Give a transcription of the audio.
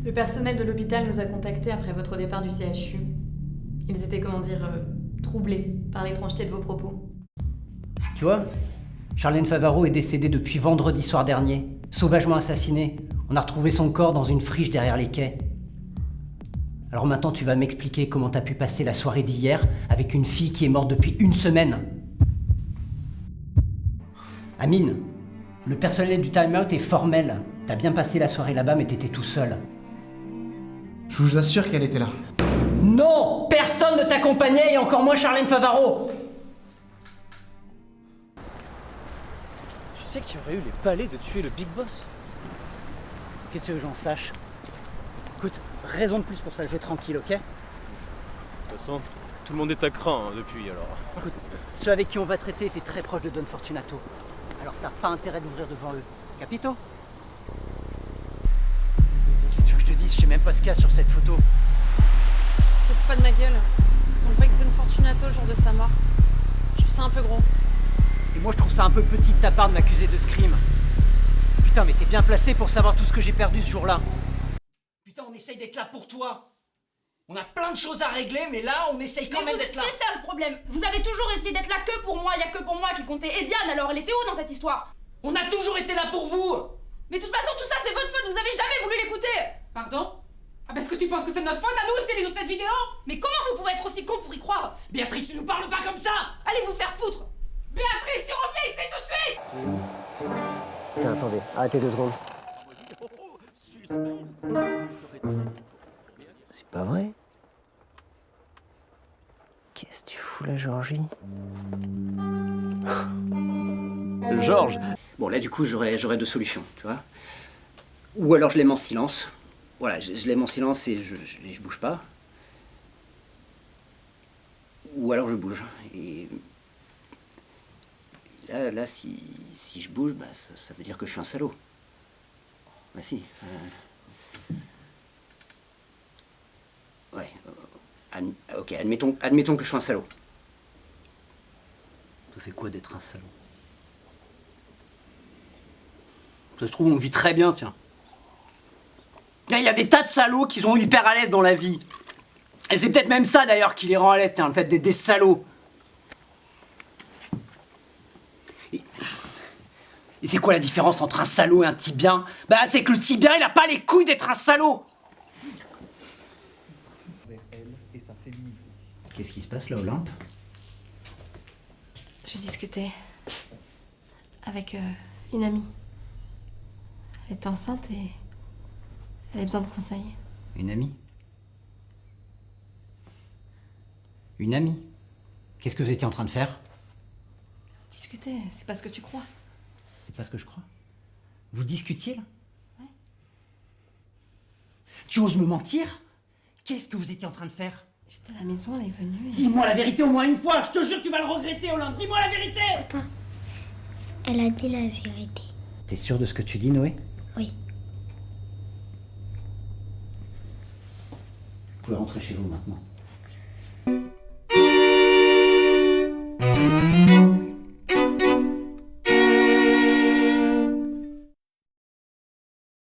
Le personnel de l'hôpital nous a contactés après votre départ du CHU. Ils étaient, troublés par l'étrangeté de vos propos. Tu vois, Charlène Favaro est décédée depuis vendredi soir dernier, sauvagement assassinée. On a retrouvé son corps dans une friche derrière les quais. Alors maintenant, tu vas m'expliquer comment t'as pu passer la soirée d'hier avec une fille qui est morte depuis une semaine. Amine, le personnel du time-out est formel. T'as bien passé la soirée là-bas, mais t'étais tout seul. Je vous assure qu'elle était là. Non! Personne ne t'accompagnait et encore moins Charlène Favaro! Tu sais qu'il y aurait eu les palais de tuer le Big Boss? Qu'est-ce que tu veux que j'en sache? Écoute, raison de plus pour ça, je vais tranquille, ok? De toute façon, tout le monde est à cran depuis alors. Écoute, ceux avec qui on va traiter étaient très proches de Don Fortunato. Alors t'as pas intérêt d'ouvrir devant eux. Capito? Qu'est-ce que tu veux que je te dise? Je sais même pas ce qu'il y a sur cette photo. Te fous pas de ma gueule. On le voit avec Don Fortunato le jour de sa mort. Je trouve ça un peu gros. Et moi je trouve ça un peu petit de ta part de m'accuser de ce crime. Putain, mais t'es bien placé pour savoir tout ce que j'ai perdu ce jour-là. Putain, on essaye d'être là pour toi. On a plein de choses à régler, mais là, on essaye quand même d'être là. C'est ça le problème. Vous avez toujours essayé d'être là que pour moi, il y a que pour moi qui comptait. Et Diane, alors elle était où dans cette histoire? On a toujours été là pour vous. Mais de toute façon, tout ça c'est votre faute, vous avez jamais voulu l'écouter. Pardon? Ah parce que tu penses que c'est notre faute à nous, c'est les autres cette vidéo? Mais comment vous pouvez être aussi con pour y croire? Béatrice, tu nous parles pas comme ça. Allez vous faire foutre. Béatrice, tu reviens ici tout de suite. Tiens, attendez, arrêtez 2 secondes. C'est pas vrai? Qu'est-ce que tu fous là, Georgie? Georges! Bon, là, du coup, j'aurais 2 solutions, tu vois. Ou alors je les mets en silence. Voilà, je les mets en silence et je bouge pas. Ou alors je bouge. Et là si je bouge, bah, ça veut dire que je suis un salaud. Bah si. Ouais. Ok, admettons que je suis un salaud. Ça fait quoi d'être un salaud? Ça se trouve, on vit très bien, tiens. Il y a des tas de salauds qui sont hyper à l'aise dans la vie. Et c'est peut-être même ça, d'ailleurs, qui les rend à l'aise, tiens, le fait d'être des salauds. Et c'est quoi la différence entre un salaud et un type bien? Bah, c'est que le type bien, il a pas les couilles d'être un salaud. Qu'est-ce qui se passe là, Olympe? J'ai discuté avec une amie. Elle est enceinte et elle a besoin de conseils. Une amie? Une amie? Qu'est-ce que vous étiez en train de faire? Discuter, c'est pas ce que tu crois. C'est pas ce que je crois. Vous discutiez là? Ouais. Tu oses me mentir? Qu'est-ce que vous étiez en train de faire? J'étais à la maison, elle est venue et... Dis-moi la vérité au moins une fois, je te jure que tu vas le regretter, Olympe. Dis-moi la vérité! Papa, elle a dit la vérité. T'es sûr de ce que tu dis, Noé? Oui. Vous pouvez rentrer chez vous maintenant.